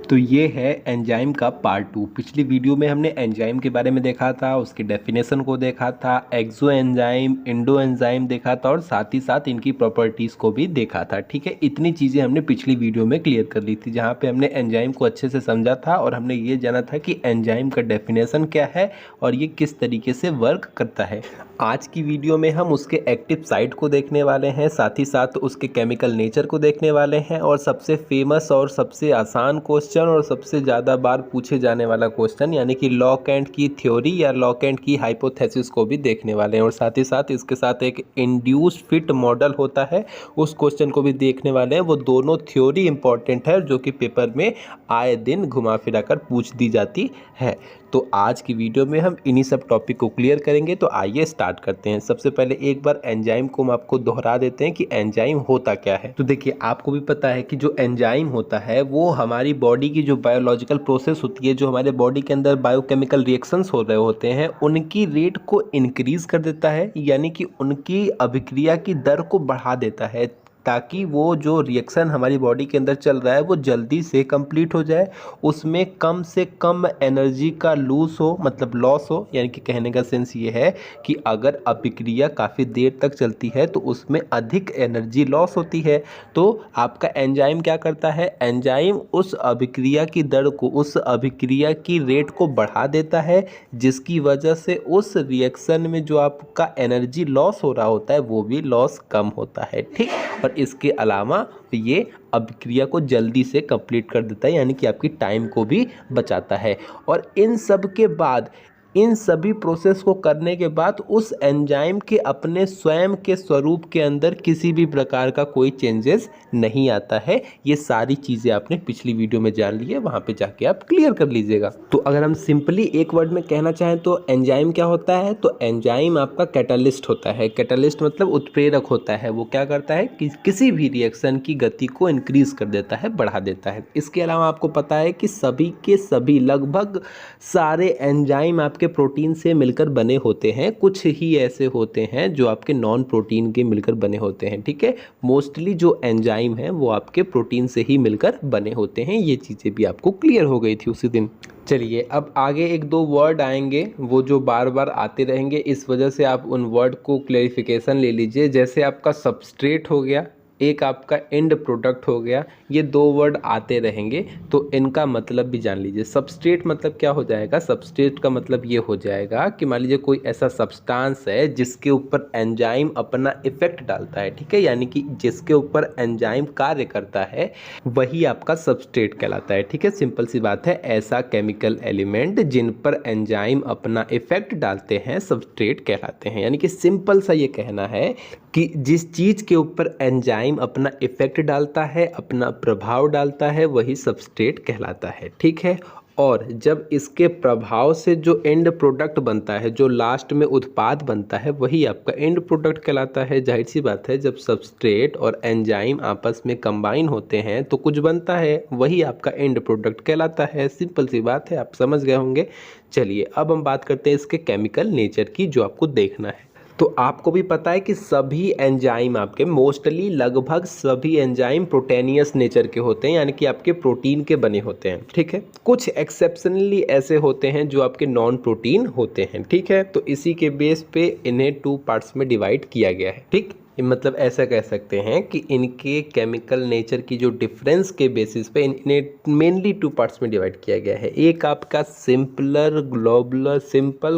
तो ये है एंजाइम का पार्ट 2। पिछली वीडियो में हमने एंजाइम के बारे में देखा था, उसकी डेफिनेशन को देखा था, एक्सो एंजाइम, इंडो एंजाइम देखा था और साथ ही साथ इनकी प्रॉपर्टीज़ को भी देखा था। ठीक है, इतनी चीज़ें हमने पिछली वीडियो में क्लियर कर ली थी, जहाँ पे हमने एंजाइम को अच्छे से समझा था और हमने ये जाना था कि एंजाइम का डेफिनेशन क्या है और ये किस तरीके से वर्क करता है। आज की वीडियो में हम उसके एक्टिव साइट को देखने वाले हैं, साथ ही साथ उसके केमिकल नेचर को देखने वाले हैं और सबसे फेमस और सबसे आसान क्वेश्चन और सबसे ज़्यादा बार पूछे जाने वाला क्वेश्चन यानी कि लॉक एंड की थ्योरी या लॉक एंड की हाइपोथेसिस को भी देखने वाले हैं और साथ ही साथ इसके साथ एक इंड्यूस्ड फिट मॉडल होता है, उस क्वेश्चन को भी देखने वाले हैं। वो दोनों थ्योरी इंपॉर्टेंट है जो कि पेपर में आए दिन घुमा फिरा कर पूछ दी जाती है। तो आज की वीडियो में हम इन्हीं सब टॉपिक को क्लियर करेंगे। तो आइए स्टार्ट करते हैं। सबसे पहले एक बार एंजाइम को हम आपको दोहरा देते हैं कि एंजाइम होता क्या है। तो देखिए, आपको भी पता है कि जो एंजाइम होता है वो हमारी बॉडी की जो बायोलॉजिकल प्रोसेस होती है, जो हमारे बॉडी के अंदर बायोकेमिकल रिएक्शंस हो रहे होते हैं, उनकी रेट को इंक्रीज कर देता है, यानी कि उनकी अभिक्रिया की दर को बढ़ा देता है ताकि वो जो रिएक्शन हमारी बॉडी के अंदर चल रहा है वो जल्दी से कंप्लीट हो जाए, उसमें कम से कम एनर्जी का लूज हो, मतलब लॉस हो। यानी कि कहने का सेंस ये है कि अगर अभिक्रिया काफ़ी देर तक चलती है तो उसमें अधिक एनर्जी लॉस होती है। तो आपका एंजाइम क्या करता है, एंजाइम उस अभिक्रिया की दर को, उस अभिक्रिया की रेट को बढ़ा देता है, जिसकी वजह से उस रिएक्शन में जो आपका एनर्जी लॉस हो रहा होता है वो भी लॉस कम होता है। ठीक, और इसके अलावा ये अभिक्रिया को जल्दी से कंप्लीट कर देता है, यानी कि आपकी टाइम को भी बचाता है। और इन सब के बाद, इन सभी प्रोसेस को करने के बाद उस एंजाइम के अपने स्वयं के स्वरूप के अंदर किसी भी प्रकार का कोई चेंजेस नहीं आता है। ये सारी चीज़ें आपने पिछली वीडियो में जान ली है, वहाँ पे जाके आप क्लियर कर लीजिएगा। तो अगर हम सिंपली एक वर्ड में कहना चाहें तो एंजाइम क्या होता है, तो एंजाइम आपका कैटालिस्ट होता है। कैटालिस्ट मतलब उत्प्रेरक होता है। वो क्या करता है कि किसी भी रिएक्शन की गति को इंक्रीज कर देता है, बढ़ा देता है। इसके अलावा आपको पता है कि सभी के सभी, लगभग सारे एंजाइम आपके प्रोटीन से मिलकर बने होते हैं। कुछ ही ऐसे होते हैं जो आपके नॉन प्रोटीन के मिलकर बने होते हैं। ठीक है, मोस्टली जो एंजाइम है वो आपके प्रोटीन से ही मिलकर बने होते हैं। ये चीज़ें भी आपको क्लियर हो गई थी उसी दिन। चलिए, अब आगे एक दो वर्ड आएंगे वो जो बार बार आते रहेंगे, इस वजह से आप उन वर्ड को क्लेरिफिकेशन ले लीजिए। जैसे आपका सबस्ट्रेट हो गया, एक आपका एंड प्रोडक्ट हो गया, ये दो वर्ड आते रहेंगे तो इनका मतलब भी जान लीजिए। सबस्ट्रेट मतलब क्या हो जाएगा, सबस्ट्रेट का मतलब ये हो जाएगा कि मान लीजिए कोई ऐसा सब्सटेंस है जिसके ऊपर एंजाइम अपना इफेक्ट डालता है। ठीक है, यानी कि जिसके ऊपर एंजाइम कार्य करता है वही आपका सबस्ट्रेट कहलाता है। ठीक है, सिंपल सी बात है। ऐसा केमिकल एलिमेंट जिन पर एंजाइम अपना इफेक्ट डालते हैं सबस्ट्रेट कहलाते हैं। यानी कि सिंपल सा ये कहना है कि जिस चीज़ के ऊपर एंजाइम अपना इफेक्ट डालता है, अपना प्रभाव डालता है, वही सबस्ट्रेट कहलाता है। ठीक है, और जब इसके प्रभाव से जो एंड प्रोडक्ट बनता है, जो लास्ट में उत्पाद बनता है, वही आपका एंड प्रोडक्ट कहलाता है। जाहिर सी बात है, जब सबस्ट्रेट और एंजाइम आपस में कंबाइन होते हैं तो कुछ बनता है, वही आपका एंड प्रोडक्ट कहलाता है। सिंपल सी बात है, आप समझ गए होंगे। चलिए, अब हम बात करते हैं इसके केमिकल नेचर की, जो आपको देखना है। तो आपको भी पता है कि सभी एंजाइम आपके, मोस्टली लगभग सभी एंजाइम प्रोटेनियस नेचर के होते हैं, यानी कि आपके प्रोटीन के बने होते हैं। ठीक है, कुछ एक्सेप्शनली ऐसे होते हैं जो आपके नॉन प्रोटीन होते हैं। ठीक है, तो इसी के बेस पे इन्हें 2 पार्ट्स में डिवाइड किया गया है। ठीक, मतलब ऐसा कह सकते हैं कि इनके केमिकल नेचर की जो डिफरेंस के बेसिस पे इन्हें मेनली 2 पार्ट्स में डिवाइड किया गया है। एक आपका सिंपल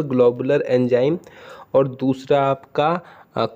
ग्लोबुलर एंजाइम और दूसरा आपका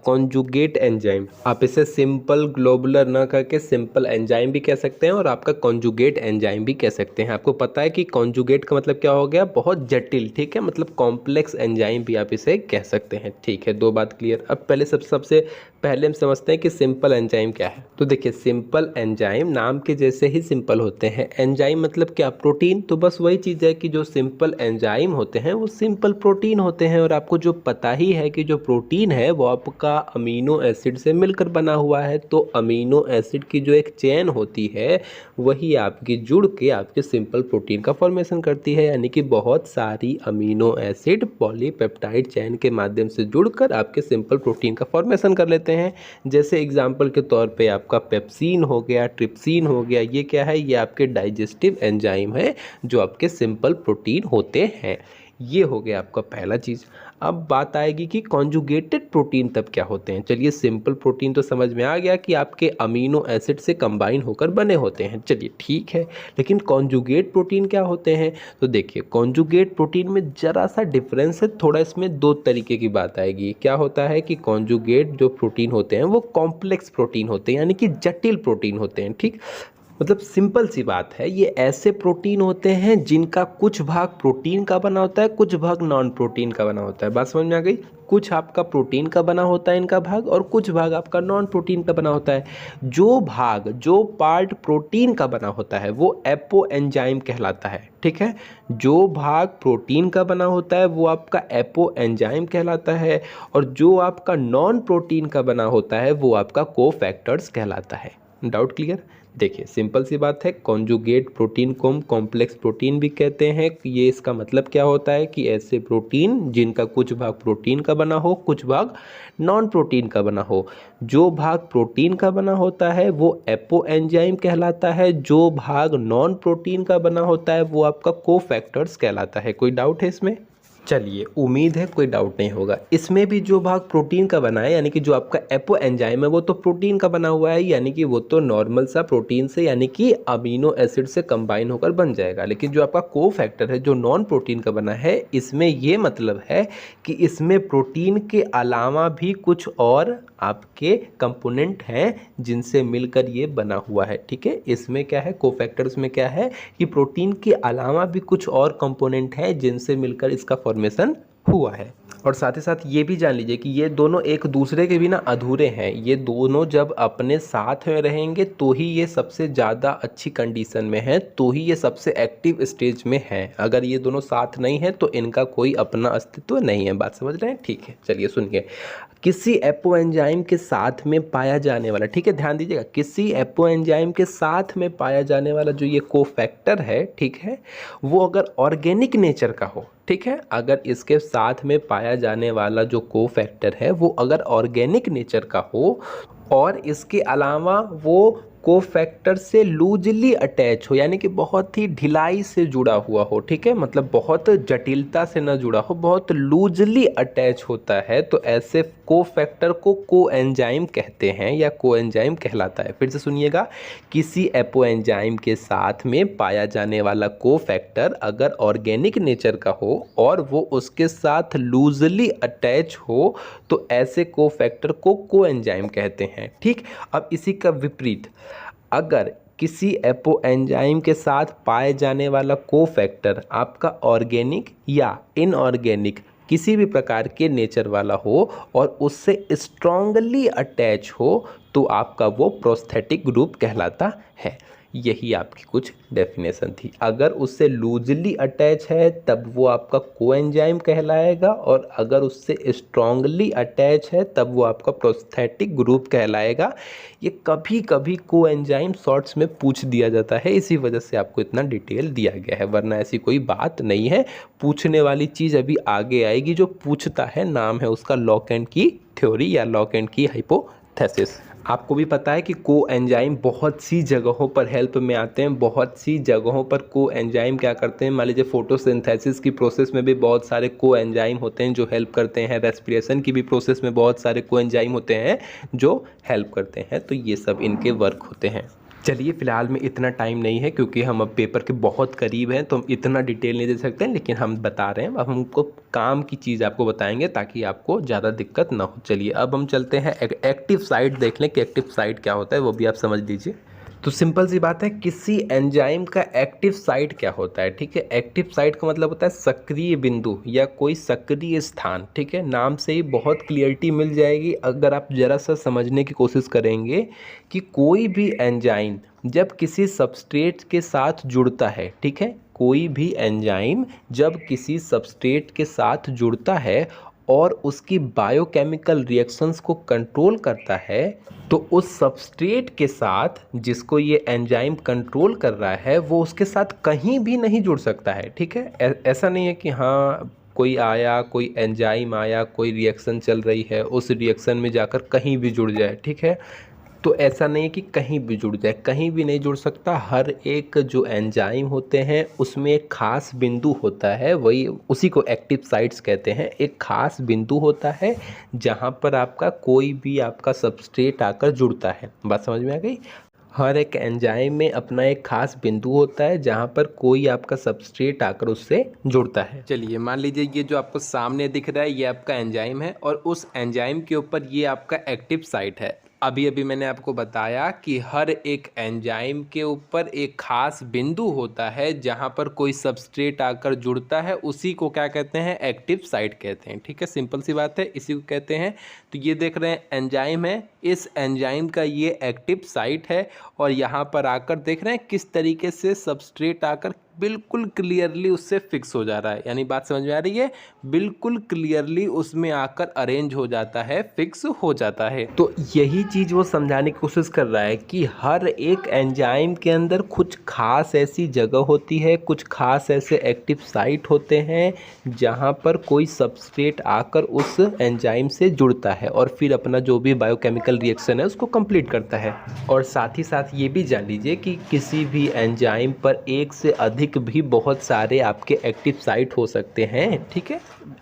कॉन्जुगेट एंजाइम। आप इसे सिंपल ग्लोबुलर ना करके सिंपल एंजाइम भी कह सकते हैं और आपका कॉन्जुगेट एंजाइम भी कह सकते हैं। आपको पता है कि कॉन्जुगेट का मतलब क्या हो गया, बहुत जटिल। ठीक है, मतलब कॉम्प्लेक्स एंजाइम भी आप इसे कह सकते हैं। ठीक है, 2 बात क्लियर। अब पहले सबसे पहले हम समझते हैं कि सिंपल एंजाइम क्या है। तो देखिए, सिंपल एंजाइम नाम के जैसे ही सिंपल होते हैं। एंजाइम मतलब क्या, प्रोटीन। तो बस वही चीज़ है कि जो सिंपल एंजाइम होते हैं वो सिंपल प्रोटीन होते हैं। और आपको जो पता ही है कि जो प्रोटीन है वो आपका अमीनो एसिड से मिलकर बना हुआ है। तो अमीनो एसिड की जो एक चेन होती है वही आपकी जुड़ के आपके सिंपल प्रोटीन का फॉर्मेशन करती है। यानी कि बहुत सारी अमीनो एसिड पॉलीपेप्टाइड चेन के माध्यम से जुड़कर आपके सिंपल प्रोटीन का फॉर्मेशन कर लेते होते हैं। जैसे एग्जाम्पल के तौर पे आपका पेप्सिन हो गया, ट्रिप्सिन हो गया, ये क्या है, ये आपके डाइजेस्टिव एंजाइम है जो आपके सिंपल प्रोटीन होते हैं। ये हो गया आपका पहला चीज़। अब बात आएगी कि कॉन्जुगेटेड प्रोटीन तब क्या होते हैं। चलिए, सिंपल प्रोटीन तो समझ में आ गया कि आपके अमीनो एसिड से कंबाइन होकर बने होते हैं, चलिए ठीक है। लेकिन कॉन्जुगेट प्रोटीन क्या होते हैं? तो देखिए, कॉन्जुगेट प्रोटीन में ज़रा सा डिफरेंस है, थोड़ा इसमें दो तरीके की बात आएगी। क्या होता है कि कॉन्जुगेट जो प्रोटीन होते हैं वो कॉम्प्लेक्स प्रोटीन होते हैं, यानी कि जटिल प्रोटीन होते हैं, ठीक। मतलब सिंपल सी बात है, ये ऐसे प्रोटीन होते हैं जिनका कुछ भाग प्रोटीन का बना होता है, कुछ भाग नॉन प्रोटीन का बना होता है। बात समझ में आ गई? कुछ आपका प्रोटीन का बना होता है इनका भाग, और कुछ भाग आपका नॉन प्रोटीन का बना होता है। जो पार्ट प्रोटीन का बना होता है वो एपो एंजाइम कहलाता है, ठीक है। जो भाग प्रोटीन का बना होता है वो आपका एपो एंजाइम कहलाता है, और जो आपका नॉन प्रोटीन का बना होता है वो आपका कोफैक्टर्स कहलाता है। Doubt clear? देखिए, सिंपल सी बात है, कॉन्जुगेट प्रोटीन को हम कॉम्प्लेक्स प्रोटीन भी कहते हैं। ये इसका मतलब क्या होता है कि ऐसे प्रोटीन जिनका कुछ भाग प्रोटीन का बना हो, कुछ भाग नॉन प्रोटीन का बना हो। जो भाग प्रोटीन का बना होता है वो एपो एंजाइम कहलाता है, जो भाग नॉन प्रोटीन का बना होता है वो आपका कोफैक्टर्स कहलाता है। कोई डाउट है इसमें? चलिए, उम्मीद है कोई डाउट नहीं होगा। इसमें भी जो भाग प्रोटीन का बना है, यानी कि जो आपका एपो एंजाइम है, वो तो प्रोटीन का बना हुआ है, यानी कि वो तो नॉर्मल सा प्रोटीन से, यानी कि अमीनो एसिड से कंबाइन होकर बन जाएगा। लेकिन जो आपका कोफैक्टर है जो नॉन प्रोटीन का बना है, इसमें ये मतलब है कि इसमें प्रोटीन के अलावा भी कुछ और आपके कंपोनेंट हैं जिनसे मिलकर ये बना हुआ है, ठीक है। इसमें क्या है, कोफैक्टर्स में क्या है कि प्रोटीन के अलावा भी कुछ और कंपोनेंट हैं जिनसे मिलकर इसका फॉर्मेशन हुआ है। और साथ ही साथ ये भी जान लीजिए कि ये दोनों एक दूसरे के बिना अधूरे हैं। ये दोनों जब अपने साथ में रहेंगे तो ही ये सबसे ज़्यादा अच्छी कंडीशन में है, तो ही ये सबसे एक्टिव स्टेज में है। अगर ये दोनों साथ नहीं है तो इनका कोई अपना अस्तित्व नहीं है। बात समझ रहे हैं? ठीक है, चलिए सुनिए। किसी एपो एंजाइम के साथ में पाया जाने वाला, ठीक है, ध्यान दीजिएगा, किसी एपो एंजाइम के साथ में पाया जाने वाला जो ये कोफैक्टर है, ठीक है, वो अगर ऑर्गेनिक नेचर का हो, ठीक है, अगर इसके साथ में पाया जाने वाला जो कोफैक्टर है वो अगर ऑर्गेनिक नेचर का हो, और इसके अलावा वो कोफैक्टर से लूजली अटैच हो, यानी कि बहुत ही ढिलाई से जुड़ा हुआ हो, ठीक है, मतलब बहुत जटिलता से ना जुड़ा हो, बहुत लूजली अटैच होता है, तो ऐसे कोफैक्टर को कोएंजाइम कहते हैं या कोएंजाइम कहलाता है। फिर से सुनिएगा, किसी एपोएंजाइम के साथ में पाया जाने वाला कोफैक्टर अगर ऑर्गेनिक नेचर का हो और वो उसके साथ लूजली अटैच हो तो ऐसे कोफैक्टर को कोएंजाइम कहते हैं, ठीक। अब इसी का विपरीत, अगर किसी एपोएंजाइम के साथ पाए जाने वाला कोफैक्टर आपका ऑर्गेनिक या इनऑर्गेनिक किसी भी प्रकार के नेचर वाला हो और उससे स्ट्रांगली अटैच हो तो आपका वो प्रोस्थेटिक ग्रुप कहलाता है। यही आपकी कुछ डेफिनेशन थी। अगर उससे लूजली अटैच है तब वो आपका कोएंजाइम कहलाएगा, और अगर उससे स्ट्रांगली अटैच है तब वो आपका प्रोस्थेटिक ग्रुप कहलाएगा। ये कभी कभी कोएंजाइम शॉर्ट्स में पूछ दिया जाता है, इसी वजह से आपको इतना डिटेल दिया गया है, वरना ऐसी कोई बात नहीं है। पूछने वाली चीज़ अभी आगे आएगी, जो पूछता है नाम है उसका लॉक एंड की थ्योरी या लॉक एंड की हाइपोथेसिस। आपको भी पता है कि कोएंजाइम बहुत सी जगहों पर हेल्प में आते हैं। बहुत सी जगहों पर कोएंजाइम क्या करते हैं, मान लीजिए फोटोसिंथेसिस की प्रोसेस में भी बहुत सारे कोएंजाइम होते हैं जो हेल्प करते हैं। रेस्पिरेशन की भी प्रोसेस में बहुत सारे कोएंजाइम होते हैं जो हेल्प करते हैं। तो ये सब इनके वर्क होते हैं। चलिए, फ़िलहाल में इतना टाइम नहीं है क्योंकि हम अब पेपर के बहुत करीब हैं, तो हम इतना डिटेल नहीं दे सकते हैं, लेकिन हम बता रहे हैं। अब हमको काम की चीज़ आपको बताएंगे ताकि आपको ज़्यादा दिक्कत ना हो। चलिए, अब हम चलते हैं एक्टिव साइट देख लें कि एक्टिव साइट क्या होता है, वो भी आप समझ लीजिए। तो सिंपल सी बात है, किसी एंजाइम का एक्टिव साइट क्या होता है, ठीक है। एक्टिव साइट का मतलब होता है सक्रिय बिंदु या कोई सक्रिय स्थान, ठीक है। नाम से ही बहुत क्लियरिटी मिल जाएगी अगर आप ज़रा सा समझने की कोशिश करेंगे कि कोई भी एंजाइम जब किसी सबस्ट्रेट के साथ जुड़ता है, ठीक है, कोई भी एंजाइम जब किसी सबस्ट्रेट के साथ जुड़ता है और उसकी बायोकेमिकल रिएक्शंस को कंट्रोल करता है, तो उस सबस्ट्रेट के साथ जिसको ये एंजाइम कंट्रोल कर रहा है वो उसके साथ कहीं भी नहीं जुड़ सकता है, ठीक है। ऐसा नहीं है कि हाँ कोई आया, कोई एंजाइम आया, कोई रिएक्शन चल रही है, उस रिएक्शन में जाकर कहीं भी जुड़ जाए, ठीक है। तो ऐसा नहीं है कि कहीं भी जुड़ जाए, कहीं भी नहीं जुड़ सकता। हर एक जो एंजाइम होते हैं उसमें एक खास बिंदु होता है, वही उसी को एक्टिव साइट्स कहते हैं। एक खास बिंदु होता है जहाँ पर आपका कोई भी आपका सबस्ट्रेट आकर जुड़ता है। बात समझ में आ गई। हर एक एंजाइम में अपना एक खास बिंदु होता है जहाँ पर कोई आपका सबस्ट्रेट आकर उससे जुड़ता है। चलिए मान लीजिए ये जो आपको सामने दिख रहा है ये आपका एंजाइम है और उस एंजाइम के ऊपर ये आपका एक्टिव साइट है। अभी अभी मैंने आपको बताया कि हर एक एंजाइम के ऊपर एक खास बिंदु होता है जहाँ पर कोई सबस्ट्रेट आकर जुड़ता है, उसी को क्या कहते हैं, एक्टिव साइट कहते हैं। ठीक है, सिंपल सी बात है, इसी को कहते हैं। तो ये देख रहे हैं एंजाइम है, इस एंजाइम का ये एक्टिव साइट है और यहाँ पर आकर देख रहे हैं किस तरीके से सबस्ट्रेट आकर बिल्कुल क्लियरली उससे फिक्स हो जा रहा है। यानी बात समझ में आ रही है, बिल्कुल क्लियरली उसमें आकर अरेंज हो जाता है, फिक्स हो जाता है। तो यही चीज़ वो समझाने की कोशिश कर रहा है कि हर एक एंजाइम के अंदर कुछ खास ऐसी जगह होती है, कुछ खास ऐसे एक्टिव साइट होते हैं जहाँ पर कोई सबस्ट्रेट आकर उस एंजाइम से जुड़ता है और फिर अपना जो भी बायोकेमिकल रिएक्शन है उसको कंप्लीट करता है। और साथ ही साथ ये भी जान लीजिए कि किसी भी एंजाइम पर एक से अधिक भी बहुत सारे आपके एक्टिव साइट हो सकते हैं। ठीक है,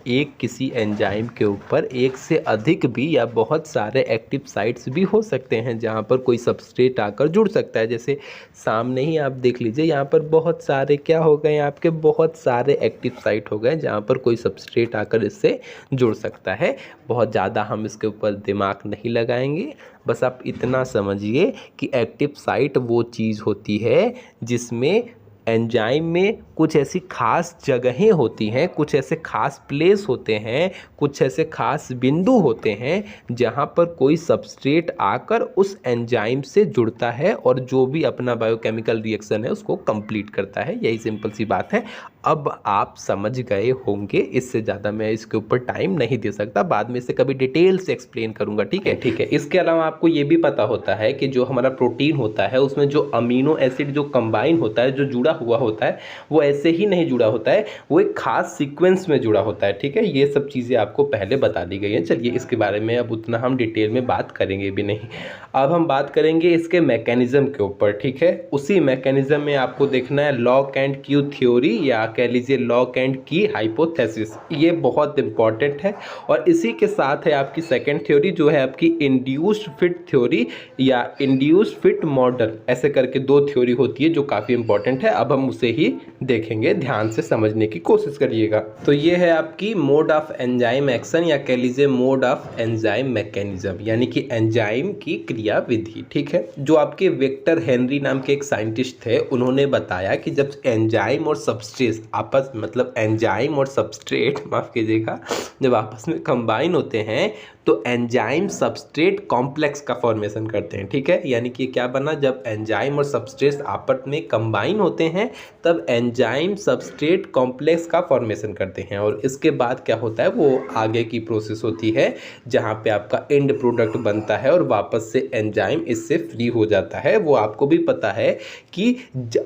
एक किसी एंजाइम के ऊपर एक से अधिक भी या बहुत सारे एक्टिव साइट्स भी हो सकते हैं जहाँ पर कोई सबस्ट्रेट आकर जुड़ सकता है। जैसे सामने ही आप देख लीजिए, यहाँ पर बहुत सारे क्या हो गए, आपके बहुत सारे एक्टिव साइट हो गए जहाँ पर कोई सबस्ट्रेट आकर इससे जुड़ सकता है। बहुत ज़्यादा हम इसके ऊपर दिमाग नहीं लगाएंगे, बस आप इतना समझिए कि एक्टिव साइट वो चीज़ होती है जिसमें एंजाइम में कुछ ऐसी खास जगहें होती हैं, कुछ ऐसे खास प्लेस होते हैं, कुछ ऐसे खास बिंदु होते हैं जहाँ पर कोई सबस्ट्रेट आकर उस एंजाइम से जुड़ता है और जो भी अपना बायोकेमिकल रिएक्शन है उसको कंप्लीट करता है। यही सिंपल सी बात है। अब आप समझ गए होंगे, इससे ज़्यादा मैं इसके ऊपर टाइम नहीं दे सकता, बाद में इसे कभी डिटेल से एक्सप्लेन करूँगा। ठीक है, ठीक है। इसके अलावा आपको ये भी पता होता है कि जो हमारा प्रोटीन होता है उसमें जो अमीनो एसिड जो कंबाइन होता है, जो जुड़ा हुआ होता है, वो ऐसे ही नहीं जुड़ा होता है, वो एक खास सीक्वेंस में जुड़ा होता है। ठीक है, ये सब चीज़ें आपको पहले बता दी गई हैं। चलिए इसके बारे में अब उतना हम डिटेल में बात करेंगे भी नहीं। अब हम बात करेंगे इसके मैकेनिज्म के ऊपर। ठीक है, उसी मैकेनिज्म में आपको देखना है लॉक एंड क्यू थ्योरी, या कह लीजिए लॉक एंड की हाइपोथेसिस। ये बहुत इंपॉर्टेंट है। और इसी के साथ है आपकी सेकेंड थ्योरी जो है आपकी इंड्यूस्ड फिट थ्योरी या इंड्यूस्ड फिट मॉडल। ऐसे करके दो थ्योरी होती है जो काफ़ी इंपॉर्टेंट है। अब हम उसे ही देखेंगे, ध्यान से समझने की कोशिश करिएगा। तो ये है आपकी मोड ऑफ एंजाइम एक्शन या कह लीजिए मोड ऑफ एंजाइम मैकेनिज्म, यानी कि एंजाइम की क्रिया विधि। ठीक है, जो आपके विक्टर हेनरी नाम के एक साइंटिस्ट थे, उन्होंने बताया कि जब एंजाइम और सबस्ट्रेट आपस मतलब एंजाइम और सबस्ट्रेट माफ कीजिएगा, जब आपस में कंबाइन होते हैं तो एंजाइम सबस्ट्रेट कॉम्प्लेक्स का फॉर्मेशन करते हैं। ठीक है, यानी कि क्या बना, जब एंजाइम और सबस्ट्रेट आपस में कंबाइन होते हैं तब एंजाइम सबस्ट्रेट कॉम्प्लेक्स का फॉर्मेशन करते हैं। और इसके बाद क्या होता है, वो आगे की प्रोसेस होती है जहाँ पे आपका एंड प्रोडक्ट बनता है और वापस से एंजाइम इससे फ्री हो जाता है। वो आपको भी पता है कि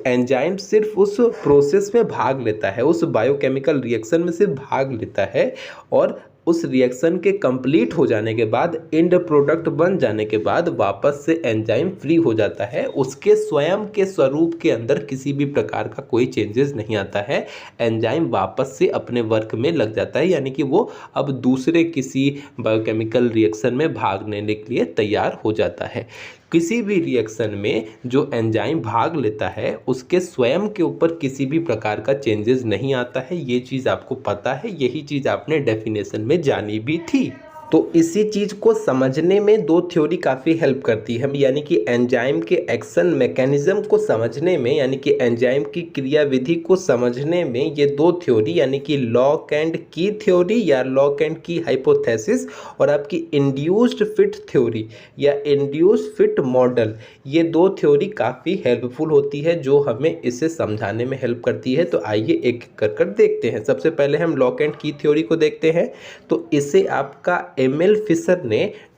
एंजाइम सिर्फ उस प्रोसेस में भाग लेता है, उस बायोकेमिकल रिएक्शन में सिर्फ भाग लेता है और उस रिएक्शन के कंप्लीट हो जाने के बाद, एंड प्रोडक्ट बन जाने के बाद वापस से एंजाइम फ्री हो जाता है। उसके स्वयं के स्वरूप के अंदर किसी भी प्रकार का कोई चेंजेस नहीं आता है। एंजाइम वापस से अपने वर्क में लग जाता है, यानी कि वो अब दूसरे किसी बायोकेमिकल रिएक्शन में भाग लेने के लिए तैयार हो जाता है। किसी भी रिएक्शन में जो एंजाइम भाग लेता है उसके स्वयं के ऊपर किसी भी प्रकार का चेंजेस नहीं आता है। ये चीज़ आपको पता है, यही चीज़ आपने डेफिनेशन में जानी भी थी। तो इसी चीज़ को समझने में दो थ्योरी काफ़ी हेल्प करती है, यानी कि एंजाइम के एक्शन मैकेनिज्म को समझने में, यानी कि एंजाइम की क्रिया विधि को समझने में ये दो थ्योरी, यानी कि लॉक एंड की थ्योरी या लॉक एंड की हाइपोथेसिस और आपकी इंड्यूस्ड फिट थ्योरी या इंड्यूस्ड फिट मॉडल, ये दो थ्योरी काफ़ी हेल्पफुल होती है जो हमें इसे समझाने में हेल्प करती है। तो आइए एक एक कर देखते हैं। सबसे पहले हम लॉक एंड की थ्योरी को देखते हैं। तो इसे आपका एमएल फिशर ने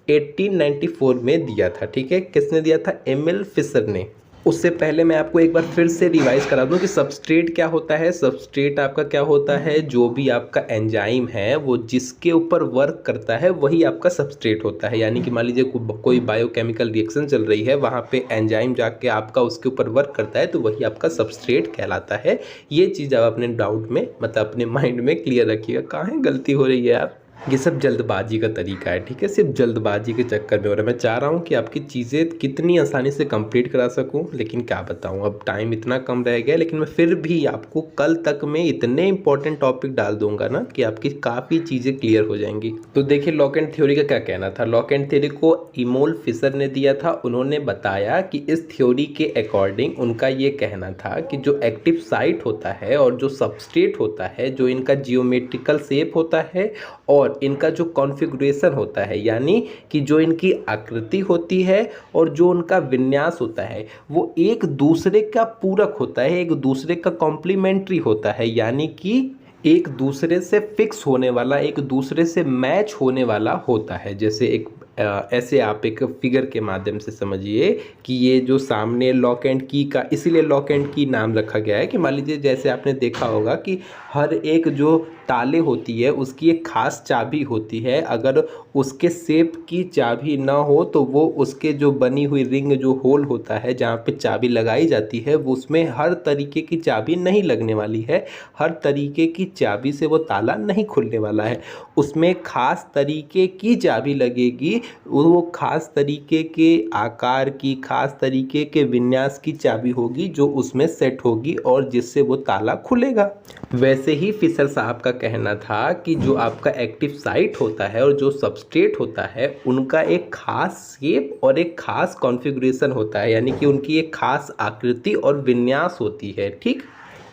1894 में दिया था। ठीक है, किसने दिया था, एमएल फिशर ने। उससे पहले मैं आपको एक बार फिर से रिवाइज करा दूं कि सबस्ट्रेट क्या होता है। सबस्ट्रेट आपका क्या होता है, जो भी आपका एंजाइम है वो जिसके ऊपर वर्क करता है वही आपका सबस्ट्रेट होता है। यानी कि मान लीजिए कोई बायोकेमिकल रिएक्शन चल रही है, वहाँ पे एंजाइम जाके आपका उसके ऊपर वर्क करता है तो वही आपका सबस्ट्रेट कहलाता है। ये चीज़ आप अपने डाउट में मतलब अपने माइंड में क्लियर रखिएगा। कहाँ गलती हो रही है यार, ये सब जल्दबाजी का तरीका है, ठीक है, सिर्फ जल्दबाजी के चक्कर में हो रहा है। मैं चाह रहा हूँ कि आपकी चीज़ें कितनी आसानी से कंप्लीट करा सकूँ, लेकिन क्या बताऊँ अब टाइम इतना कम रह गया। लेकिन मैं फिर भी आपको कल तक में इतने इंपॉर्टेंट टॉपिक डाल दूंगा ना कि आपकी काफ़ी चीज़ें क्लियर हो जाएंगी। तो देखिए लॉक एंड थ्योरी का क्या कहना था। लॉक एंड थ्योरी को इमोल फिशर ने दिया था। उन्होंने बताया कि इस थ्योरी के अकॉर्डिंग उनका ये कहना था कि जो एक्टिव साइट होता है और जो सबस्ट्रेट होता है, जो इनका जियोमेट्रिकल शेप होता है और इनका जो कॉन्फ़िगरेशन होता है, यानी कि जो इनकी आकृति होती है और जो उनका विन्यास होता है, वो एक दूसरे का पूरक होता है, एक दूसरे का कॉम्प्लीमेंट्री होता है। यानी कि एक दूसरे से फिक्स होने वाला, एक दूसरे से मैच होने वाला होता है। जैसे एक ऐसे आप एक फिगर के माध्यम से समझिए कि ये जो सामने लॉक एंड की का, इसीलिए लॉक एंड की नाम रखा गया है कि मान लीजिए जैसे आपने देखा होगा कि हर एक जो ताले होती है उसकी एक खास चाबी होती है। अगर उसके शेप की चाबी ना हो तो वो उसके जो बनी हुई रिंग जो होल होता है जहाँ पे चाबी लगाई जाती है, वो उसमें हर तरीके की चाबी नहीं लगने वाली है, हर तरीके की चाबी से वो ताला नहीं खुलने वाला है। उसमें खास तरीके की चाबी लगेगी, वो खास तरीके के आकार की, खास तरीके के विन्यास की चाबी होगी जो उसमें सेट होगी और जिससे वो ताला खुलेगा। वैसे ही फिशर साहब का कहना था कि जो आपका एक्टिव साइट होता है और जो सबस्ट्रेट होता है उनका एक खास शेप और एक खास कॉन्फ़िगरेशन होता है, यानी कि उनकी एक खास आकृति और विन्यास होती है। ठीक,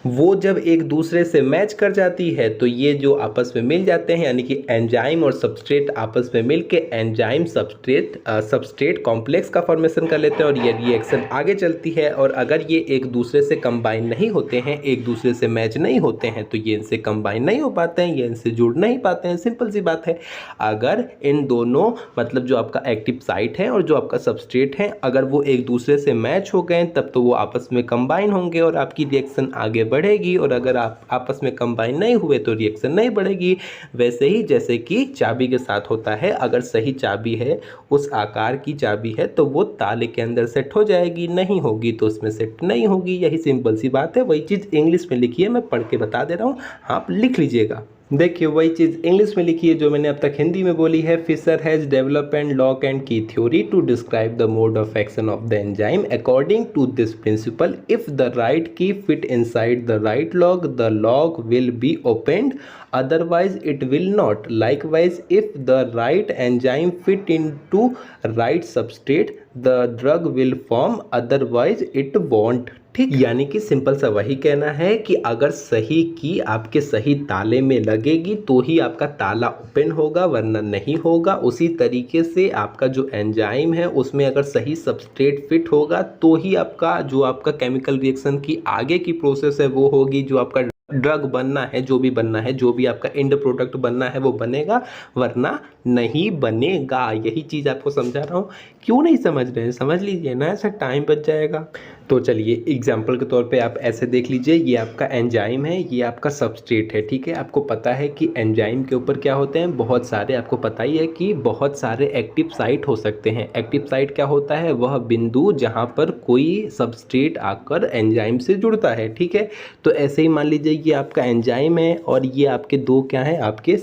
वो जब एक दूसरे से मैच कर जाती है तो ये जो आपस में मिल जाते हैं, यानी कि एंजाइम और सबस्ट्रेट आपस में मिल के एंजाइम सबस्ट्रेट कॉम्प्लेक्स का फॉर्मेशन कर लेते हैं और ये रिएक्शन आगे चलती है। और अगर ये एक दूसरे से कंबाइन नहीं होते हैं, एक दूसरे से मैच नहीं होते हैं, तो ये इनसे कंबाइन नहीं हो पाते हैं, ये इनसे जुड़ नहीं पाते हैं। सिंपल सी बात है। अगर इन दोनों मतलब जो आपका एक्टिव साइट है और जो आपका सबस्ट्रेट है, अगर वो एक दूसरे से मैच हो गए तब तो वो आपस में कंबाइन होंगे और आपकी रिएक्शन आगे बढ़ेगी। और अगर आप आपस में कंबाइन नहीं हुए तो रिएक्शन नहीं बढ़ेगी। वैसे ही जैसे कि चाबी के साथ होता है, अगर सही चाबी है, उस आकार की चाबी है, तो वो ताले के अंदर सेट हो जाएगी, नहीं होगी तो उसमें सेट नहीं होगी। यही सिंपल सी बात है। वही चीज़ इंग्लिश में लिखी है, मैं पढ़ के बता दे रहा हूँ, आप लिख लीजिएगा। देखिए वही चीज़ इंग्लिश में लिखी है जो मैंने अब तक हिंदी में बोली है। Fisher has develop and lock and key theory to describe the mode of action of the enzyme according to this principle, if the right key fit inside the right lock the lock will be opened, otherwise it will not. Likewise, if the right enzyme fit into right substrate, the drug will form, otherwise it won't. ठीक, यानी कि simple सा वही कहना है कि अगर सही की आपके सही ताले में लगेगी तो ही आपका ताला ओपन होगा, वरना नहीं होगा। उसी तरीके से आपका जो एंजाइम है उसमें अगर सही सबस्ट्रेट फिट होगा तो ही आपका जो आपका केमिकल रिएक्शन की आगे की प्रोसेस है वो होगी, जो आपका ड्रग बनना है, जो भी बनना है, जो भी आपका एंड प्रोडक्ट बनना है वो बनेगा, वरना नहीं बनेगा। यही चीज़ आपको समझा रहा हूँ। क्यों नहीं समझ रहे हैं, समझ लीजिए ना, ऐसा टाइम बच जाएगा। तो चलिए एग्जाम्पल के तौर पे आप ऐसे देख लीजिए, ये आपका एंजाइम है, ये आपका सबस्ट्रेट है। ठीक है, आपको पता है कि एंजाइम के ऊपर क्या होते हैं, बहुत सारे, आपको पता ही है कि बहुत सारे एक्टिव साइट हो सकते हैं। एक्टिव साइट क्या होता है, वह बिंदु जहाँ पर कोई सबस्ट्रेट आकर एंजाइम से जुड़ता है। ठीक है, तो ऐसे ही मान लीजिए ये आपका एंजाइम है और ये आपके दो क्या है, आपके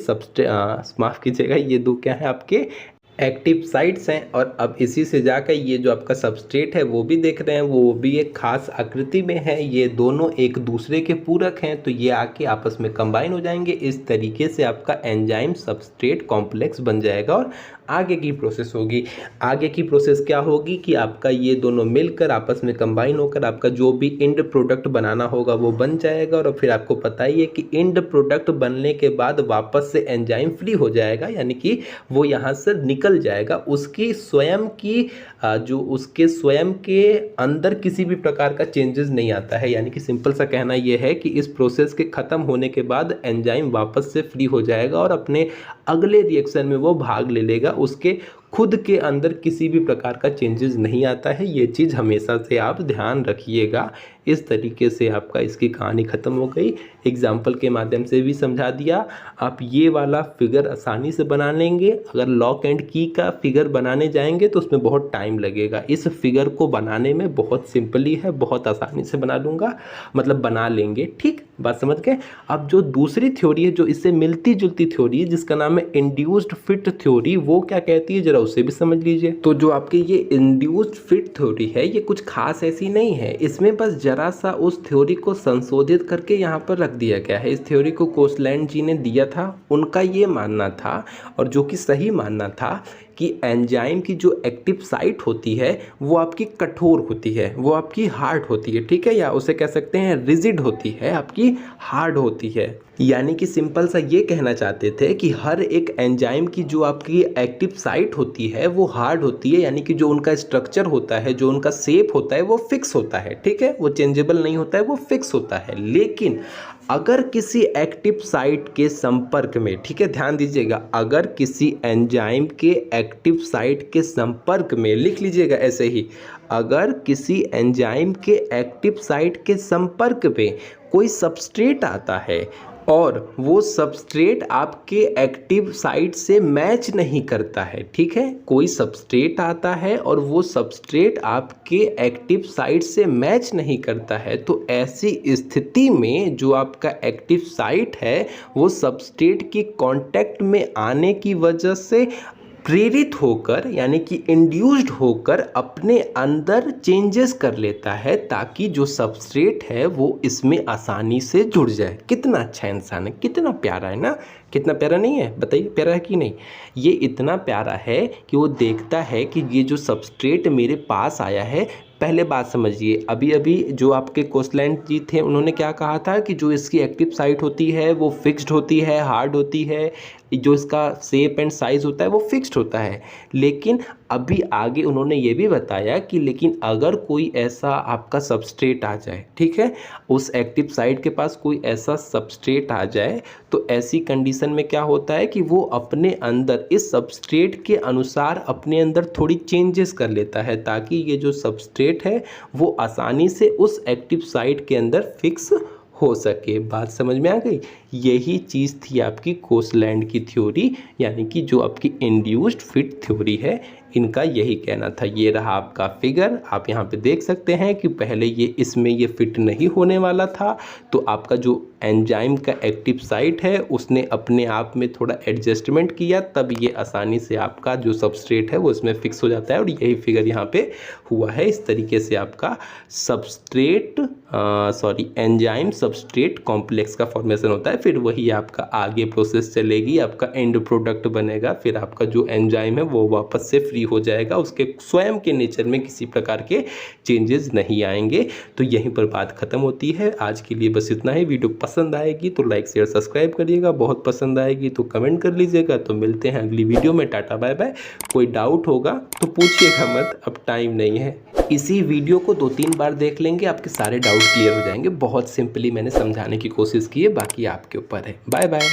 माफ़ कीजिएगा, ये दो क्या है, आपके एक्टिव साइट्स हैं। और अब इसी से जाकर ये जो आपका सबस्ट्रेट है वो भी देख रहे हैं, वो भी एक खास आकृति में है, ये दोनों एक दूसरे के पूरक हैं, तो ये आके आपस में कंबाइन हो जाएंगे। इस तरीके से आपका एंजाइम सबस्ट्रेट कॉम्प्लेक्स बन जाएगा और आगे की प्रोसेस होगी। आगे की प्रोसेस क्या होगी कि आपका ये दोनों मिलकर आपस में कंबाइन होकर आपका जो भी एंड प्रोडक्ट बनाना होगा वो बन जाएगा। और फिर आपको पता ही है कि एंड प्रोडक्ट बनने के बाद वापस से एंजाइम फ्री हो जाएगा, यानी कि वो यहाँ से निकल जाएगा। उसकी स्वयं की जो उसके स्वयं के अंदर किसी भी प्रकार का चेंजेस नहीं आता है। यानी कि सिंपल सा कहना ये है कि इस प्रोसेस के ख़त्म होने के बाद एंजाइम वापस से फ्री हो जाएगा और अपने अगले रिएक्शन में वो भाग ले लेगा उसके खुद के अंदर किसी भी प्रकार का चेंजेस नहीं आता है। ये चीज़ हमेशा से आप ध्यान रखिएगा। इस तरीके से आपका इसकी कहानी ख़त्म हो गई। एग्जाम्पल के माध्यम से भी समझा दिया। आप ये वाला फिगर आसानी से बना लेंगे। अगर लॉक एंड की का फिगर बनाने जाएंगे तो उसमें बहुत टाइम लगेगा। इस फिगर को बनाने में बहुत सिंपली है, बहुत आसानी से बना लूँगा, मतलब बना लेंगे। ठीक, बात समझ गए। अब जो दूसरी थ्योरी है जो इससे मिलती जुलती थ्योरी है जिसका नाम है इंड्यूस्ड फिट थ्योरी, वो क्या कहती है जरा उसे भी समझ लीजिए। तो जो आपकी ये इंड्यूस्ड फिट थ्योरी है ये कुछ खास ऐसी नहीं है, इसमें बस जरा सा उस थ्योरी को संशोधित करके यहाँ पर रख दिया गया है। इस थ्योरी को कोसलैंड जी ने दिया था। उनका ये मानना था, और जो कि सही मानना था, कि एंजाइम की जो एक्टिव साइट होती है वो आपकी कठोर होती है, वो आपकी हार्ड होती है। ठीक है, या उसे कह सकते हैं रिजिड होती है, आपकी हार्ड होती है। यानी कि सिंपल सा ये कहना चाहते थे कि हर एक एंजाइम की जो आपकी एक्टिव साइट होती है वो हार्ड होती है, यानी कि जो उनका स्ट्रक्चर होता है, जो उनका शेप होता है वो फिक्स होता है। ठीक है, वो चेंजेबल नहीं होता है, वो फिक्स होता है। लेकिन अगर किसी एक्टिव साइट के संपर्क में, ठीक है ध्यान दीजिएगा, अगर किसी एंजाइम के एक्टिव साइट के संपर्क में, लिख लीजिएगा ऐसे ही, अगर किसी एंजाइम के एक्टिव साइट के संपर्क में कोई सबस्ट्रेट आता है और वो सबस्ट्रेट आपके एक्टिव साइट से मैच नहीं करता है, ठीक है, कोई सबस्ट्रेट आता है और वो सबस्ट्रेट आपके एक्टिव साइट से मैच नहीं करता है, तो ऐसी स्थिति में जो आपका एक्टिव साइट है वो सबस्ट्रेट की कांटेक्ट में आने की वजह से प्रेरित होकर, यानी कि इंड्यूस्ड होकर अपने अंदर चेंजेस कर लेता है ताकि जो सबस्ट्रेट है वो इसमें आसानी से जुड़ जाए। कितना अच्छा इंसान है, कितना प्यारा है ना, कितना प्यारा नहीं है, बताइए प्यारा है कि नहीं। ये इतना प्यारा है कि वो देखता है कि ये जो सबस्ट्रेट मेरे पास आया है, पहले बात समझिए, अभी अभी जो आपके कोसलैंड जी थे उन्होंने क्या कहा था कि जो इसकी एक्टिव साइट होती है वो फिक्स्ड होती है, हार्ड होती है, जो इसका शेप एंड साइज़ होता है वो फिक्स्ड होता है। लेकिन अभी आगे उन्होंने ये भी बताया कि लेकिन अगर कोई ऐसा आपका सबस्ट्रेट आ जाए, ठीक है, उस एक्टिव साइट के पास कोई ऐसा सबस्ट्रेट आ जाए, तो ऐसी कंडीशन में क्या होता है कि वो अपने अंदर इस सबस्ट्रेट के अनुसार अपने अंदर थोड़ी चेंजेस कर लेता है ताकि ये जो सबस्ट्रेट है वो आसानी से उस एक्टिव साइट के अंदर फिक्स हो सके। बात समझ में आ गई। यही चीज़ थी आपकी कोसलैंड की थ्योरी, यानी कि जो आपकी इंड्यूस्ड फिट थ्योरी है, इनका यही कहना था। ये रहा आपका फिगर, आप यहाँ पे देख सकते हैं कि पहले ये इसमें ये फिट नहीं होने वाला था, तो आपका जो एंजाइम का एक्टिव साइट है उसने अपने आप में थोड़ा एडजस्टमेंट किया, तब ये आसानी से आपका जो सबस्ट्रेट है वो इसमें फिक्स हो जाता है, और यही फिगर यहाँ पे हुआ है। इस तरीके से आपका एंजाइम सबस्ट्रेट कॉम्प्लेक्स का फॉर्मेशन होता है। फिर वही आपका आगे प्रोसेस चलेगी, आपका एंड प्रोडक्ट बनेगा, फिर आपका जो एंजाइम है वो वापस से फ्री हो जाएगा, उसके स्वयं के नेचर में किसी प्रकार के चेंजेस नहीं आएंगे। तो यहीं पर बात खत्म होती है। आज के लिए बस इतना ही। वीडियो पसंद आएगी तो लाइक शेयर सब्सक्राइब करिएगा, बहुत पसंद आएगी तो कमेंट कर लीजिएगा। तो मिलते हैं अगली वीडियो में। Tata bye bye. कोई डाउट होगा तो पूछिएगा मत, अब टाइम नहीं है। इसी वीडियो को 2-3 बार देख लेंगे, आपके सारे डाउट क्लियर हो जाएंगे। बहुत सिंपली मैंने समझाने की कोशिश की है, बाकी आपके ऊपर है। Bye bye.